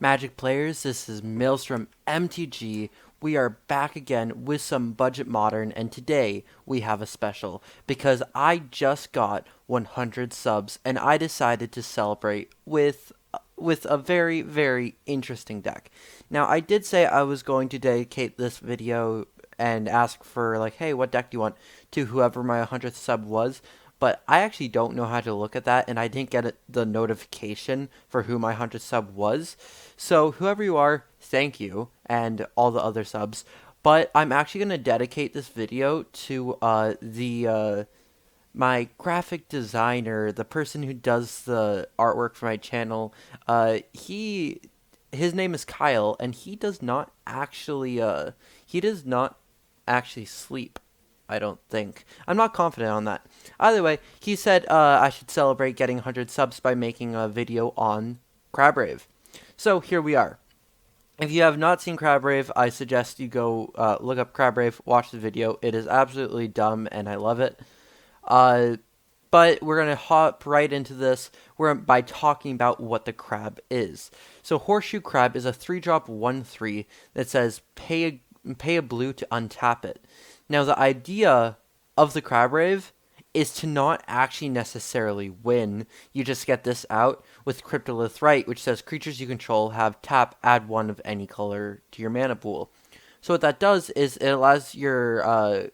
Magic players, this is Maelstrom MTG. We are back again with some budget modern, and today we have a special because I just got 100 subs and I decided to celebrate with a very interesting deck. Now, I did say I was going to dedicate this video and ask for like, hey, what deck do you want to whoever my 100th sub was, but I actually don't know how to look at that, and I didn't get the notification for who my 100th sub was. So, whoever you are, thank you, and all the other subs. But I'm actually going to dedicate this video to my graphic designer, the person who does the artwork for my channel. His name is Kyle, and he does not actually sleep. I don't think. I'm not confident on that. Either way, he said I should celebrate getting 100 subs by making a video on Rave. So here we are. If you have not seen Rave, I suggest you go look up Rave, watch the video. It is absolutely dumb, and I love it. Uh, but we're going to hop right into this by talking about what the crab is. So Horseshoe Crab is a 3-drop 1/3 that says pay a blue to untap it. Now the idea of the Crab Rave is to not actually necessarily win. You just get this out with Cryptolith Right, which says creatures you control have tap, add 1 of any color to your mana pool. So what that does is it allows your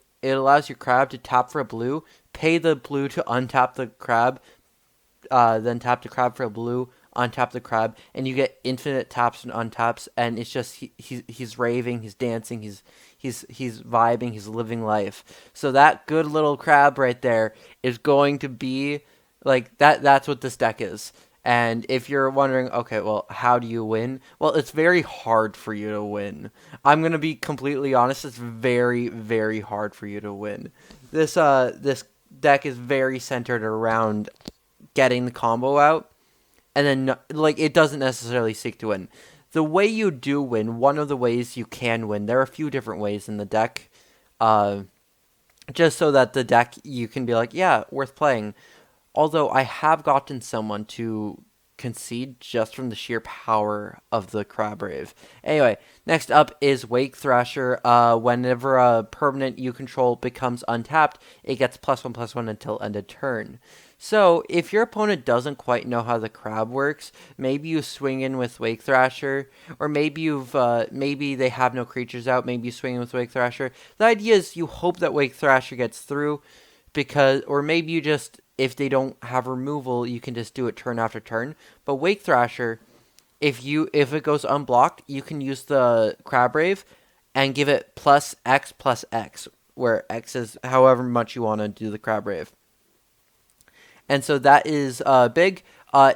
crab to tap for a blue, pay the blue to untap the crab, then tap the crab for a blue, untap the crab, and you get infinite taps and untaps, and it's just he's raving, he's dancing, he's vibing, he's living life. So that good little crab right there is going to be like that. That's what this deck is. And if you're wondering, okay, well, how do you win? Well, it's very hard for you to win. I'm gonna be completely honest. It's very hard for you to win. This deck is very centered around getting the combo out, and then like it doesn't necessarily seek to win. The way you do win, one of the ways you can win, there are a few different ways in the deck, uh, just so that the deck you can be like, yeah, worth playing. Although I have gotten someone to concede just from the sheer power of the Crab Rave. Anyway, next up is Wake Thrasher. Whenever a permanent you control becomes untapped, it gets +1/+1 until end of turn. So, if your opponent doesn't quite know how the crab works, maybe you swing in with Wake Thrasher, or maybe they have no creatures out, maybe you swing in with Wake Thrasher. The idea is you hope that Wake Thrasher gets through, or maybe you just, if they don't have removal, you can just do it turn after turn. But Wake Thrasher, if it goes unblocked, you can use the Crab Rave and give it +X+X, where X is however much you want to do the Crab Rave. And so that is big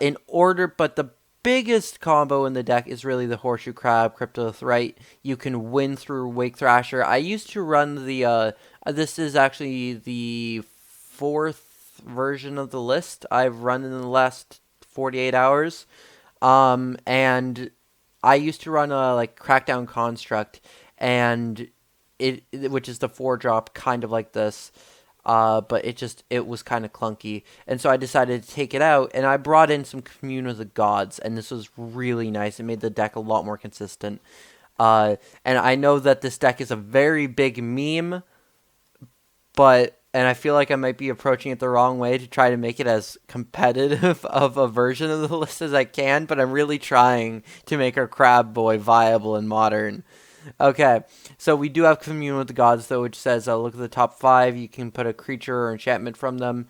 in order, but the biggest combo in the deck is really the Horseshoe Crab, Cryptolith Right. You can win through Wake Thrasher. I used to run this is actually the 4th version of the list I've run in the last 48 hours. And I used to run a like Crackdown Construct, and which is the 4-drop, kind of like this. But it was kind of clunky, and so I decided to take it out, and I brought in some Commune with the Gods, and this was really nice. It made the deck a lot more consistent. And I know that this deck is a very big meme, and I feel like I might be approaching it the wrong way to try to make it as competitive of a version of the list as I can, but I'm really trying to make our Crab Boy viable and modern. Okay, so we do have Commune with the Gods, though, which says, look at the top 5. You can put a creature or enchantment from them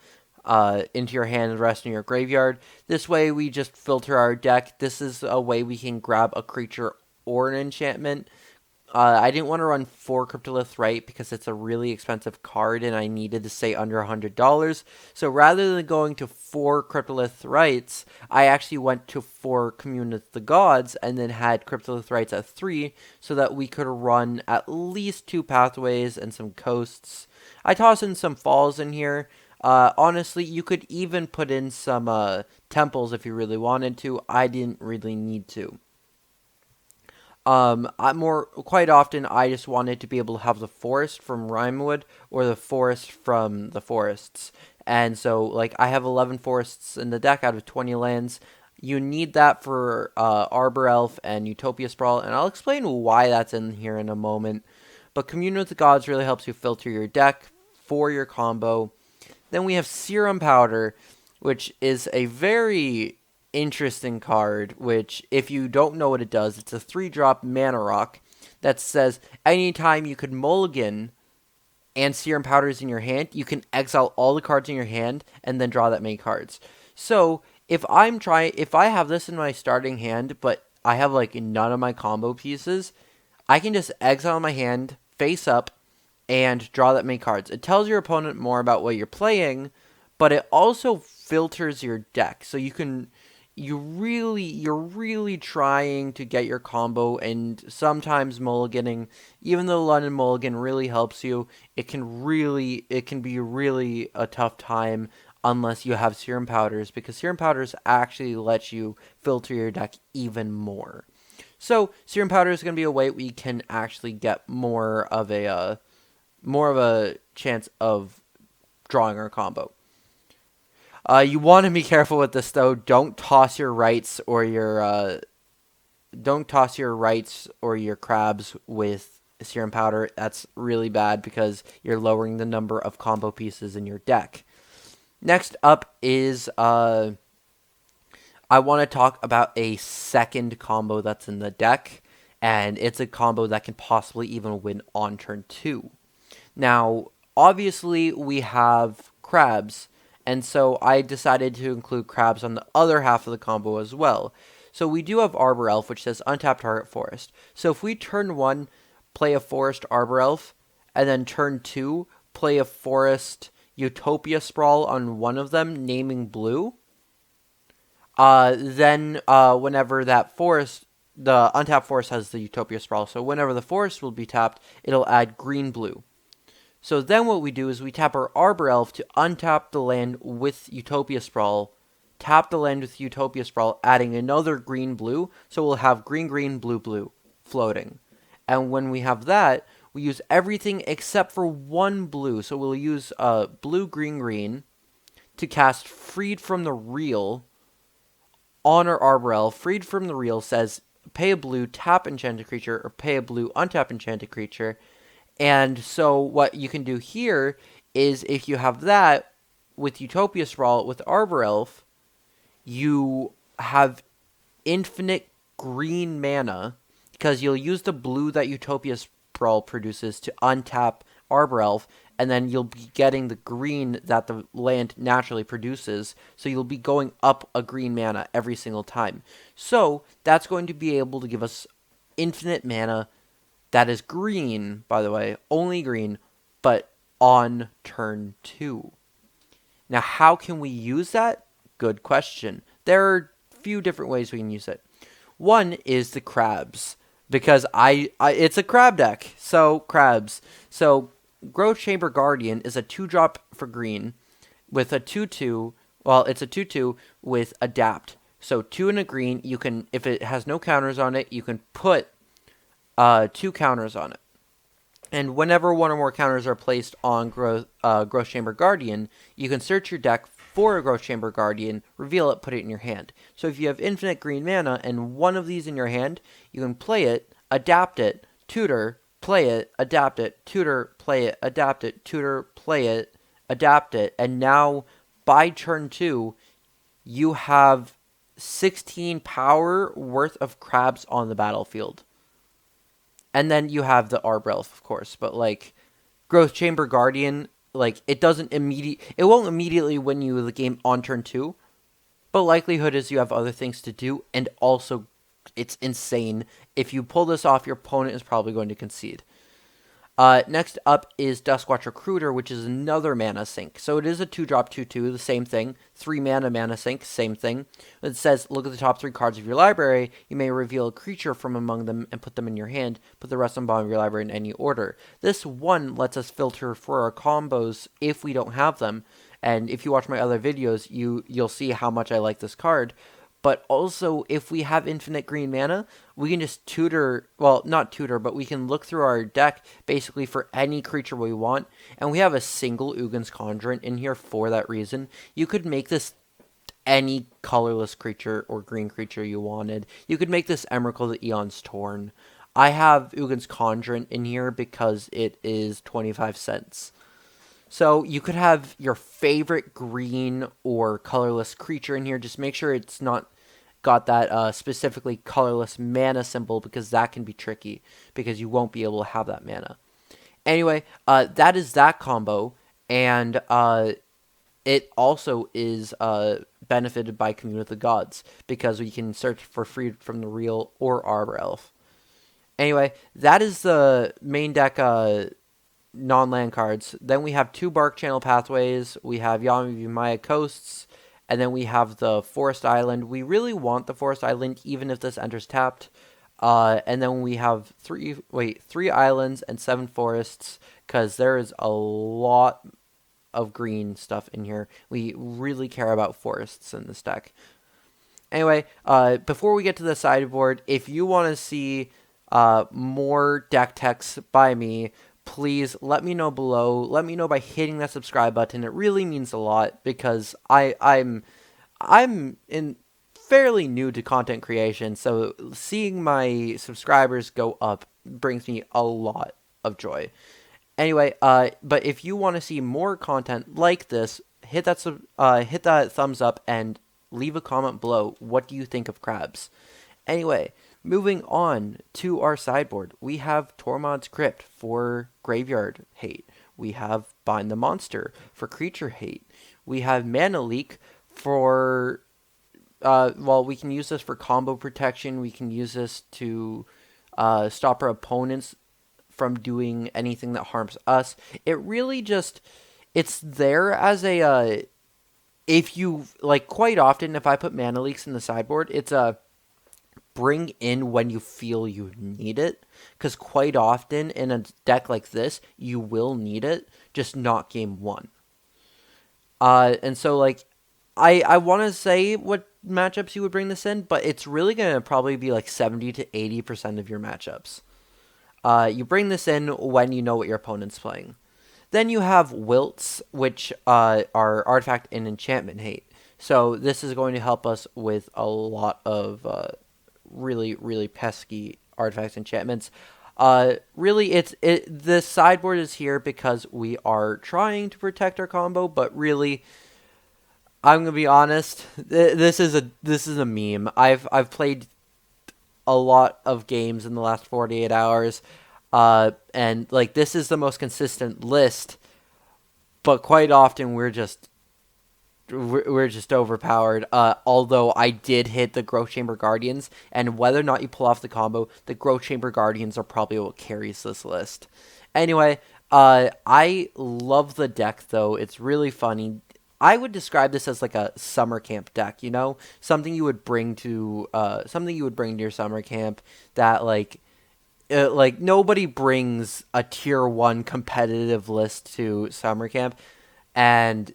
into your hand and the rest in your graveyard. This way, we just filter our deck. This is a way we can grab a creature or an enchantment. I didn't want to run 4 Cryptolith Right because it's a really expensive card and I needed to stay under $100. So rather than going to 4 Cryptolith Rights, I actually went to 4 Commune with the Gods and then had Cryptolith Rights at 3 so that we could run at least 2 pathways and some coasts. I tossed in some falls in here. Honestly, you could even put in some temples if you really wanted to. I didn't really need to. Quite often I just wanted to be able to have the forest from Rimewood or the forest from the forests. And so, like, I have 11 forests in the deck out of 20 lands. You need that for Arbor Elf and Utopia Sprawl, and I'll explain why that's in here in a moment. But Commune with the Gods really helps you filter your deck for your combo. Then we have Serum Powder, which is a very interesting card, which, if you don't know what it does, it's a 3-drop mana rock that says anytime you could mulligan and Serum Powder is in your hand, you can exile all the cards in your hand and then draw that many cards. So if I have this in my starting hand, but I have like none of my combo pieces, I can just exile my hand face up and draw that many cards. It tells your opponent more about what you're playing, but it also filters your deck. So you're really trying to get your combo, and sometimes mulliganing, even though London Mulligan really helps you, it can be really a tough time unless you have Serum Powders, because Serum Powders actually let you filter your deck even more. So Serum Powder is going to be a way we can actually get more of a chance of drawing our combo. You want to be careful with this though. Don't toss your rights or your crabs with Serum Powder. That's really bad because you're lowering the number of combo pieces in your deck. Next up is I want to talk about a second combo that's in the deck, and it's a combo that can possibly even win on turn 2. Now, obviously, we have crabs, and so I decided to include crabs on the other half of the combo as well. So we do have Arbor Elf, which says untap target forest. So if we turn 1, play a forest Arbor Elf, and then turn 2, play a forest Utopia Sprawl on one of them, naming blue, then whenever that forest, the untapped forest has the Utopia Sprawl, so whenever the forest will be tapped, it'll add green-blue. So then what we do is we tap our Arbor Elf to untap the land with Utopia Sprawl, tap the land with Utopia Sprawl, adding another green-blue, so we'll have green-green, blue-blue floating. And when we have that, we use everything except for one blue, so we'll use blue-green-green to cast Freed from the Reel on our Arbor Elf. Freed from the Reel says pay a blue, tap enchanted creature, or pay a blue, untap enchanted creature. And so what you can do here is, if you have that with Utopia Sprawl with Arbor Elf, you have infinite green mana, because you'll use the blue that Utopia Sprawl produces to untap Arbor Elf, and then you'll be getting the green that the land naturally produces, so you'll be going up a green mana every single time. So that's going to be able to give us infinite mana that is green, by the way, only green, but on turn 2. Now, how can we use that? Good question. There are a few different ways we can use it. One is the crabs, because it's a crab deck, so crabs. So Growth Chamber Guardian is a 2-drop for green with a 2/2. Well, it's a 2/2 with Adapt. So 2 and a green, you can, if it has no counters on it, you can put 2 counters on it. And whenever one or more counters are placed on Growth Chamber Guardian, you can search your deck for a Growth Chamber Guardian, reveal it, put it in your hand. So if you have infinite green mana and one of these in your hand, you can play it, adapt it, tutor, play it, adapt it, tutor, play it, adapt it, tutor, play it, adapt it, and now by turn 2, you have 16 power worth of crabs on the battlefield. And then you have the Arbor Elf, of course, but like Growth Chamber Guardian, like it won't immediately win you the game on turn 2, but likelihood is you have other things to do, and also it's insane. If you pull this off, your opponent is probably going to concede. Next up is Duskwatch Recruiter, which is another mana sink. So it is a 2-drop 2/2, the same thing. 3 mana sink, same thing. It says, look at the top 3 cards of your library. You may reveal a creature from among them and put them in your hand. Put the rest on the bottom of your library in any order. This one lets us filter for our combos if we don't have them. And if you watch my other videos, you'll see how much I like this card. But also, if we have infinite green mana, we can just tutor, well, not tutor, but we can look through our deck basically for any creature we want. And we have a single Ugin's Conjurant in here for that reason. You could make this any colorless creature or green creature you wanted. You could make this Emrakul the Eon's Torn. I have Ugin's Conjurant in here because it is 25 cents. So you could have your favorite green or colorless creature in here. Just make sure it's not got that specifically colorless mana symbol, because that can be tricky because you won't be able to have that mana. Anyway, that is that combo, and it also is benefited by Commune with the Gods because we can search for Freed from the Real or Arbor Elf. Anyway, that is the main deck non-land cards. Then we have 2 Bark Channel Pathways. We have Yami Maya Coasts, and then we have the Forest Island. We really want the Forest Island even if this enters tapped. And then we have 3 islands and 7 forests, because there is a lot of green stuff in here. We really care about forests in this deck. Anyway, before we get to the sideboard, if you want to see more deck techs by me, please let me know below. Let me know by hitting that subscribe button. It really means a lot, because I'm in fairly new to content creation, so seeing my subscribers go up brings me a lot of joy. Anyway, but if you want to see more content like this, hit that thumbs up and leave a comment below. What do you think of crabs? Anyway, moving on to our sideboard, we have Tormod's Crypt for graveyard hate. We have Bind the Monster for creature hate. We have Mana Leak for we can use this for combo protection. We can use this to stop our opponents from doing anything that harms us. It really just, it's there as a, if you, like, quite often, if I put Mana Leaks in the sideboard, it's a bring in when you feel you need it. Because quite often, in a deck like this, you will need it, just not game 1. And so, like, I want to say what matchups you would bring this in, but it's really going to probably be like 70 to 80% of your matchups. You bring this in when you know what your opponent's playing. Then you have Wilts, which are artifact and enchantment hate. So this is going to help us with a lot of really, really pesky artifacts and enchantments. Really, the sideboard is here because we are trying to protect our combo, but really, I'm gonna be honest. This is a meme. I've played a lot of games in the last 48 hours, and like this is the most consistent list. But quite often we're just overpowered. Although I did hit the Growth Chamber Guardians, and whether or not you pull off the combo, the Growth Chamber Guardians are probably what carries this list. Anyway, I love the deck though. It's really funny. I would describe this as like a summer camp deck, you know, something you would bring to your summer camp that like nobody brings a tier 1 competitive list to summer camp, and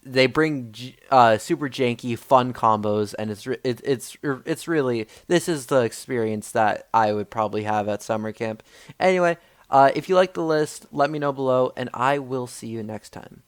they bring super janky fun combos, and it's really, this is the experience that I would probably have at summer camp. Anyway, if you like the list, let me know below, and I will see you next time.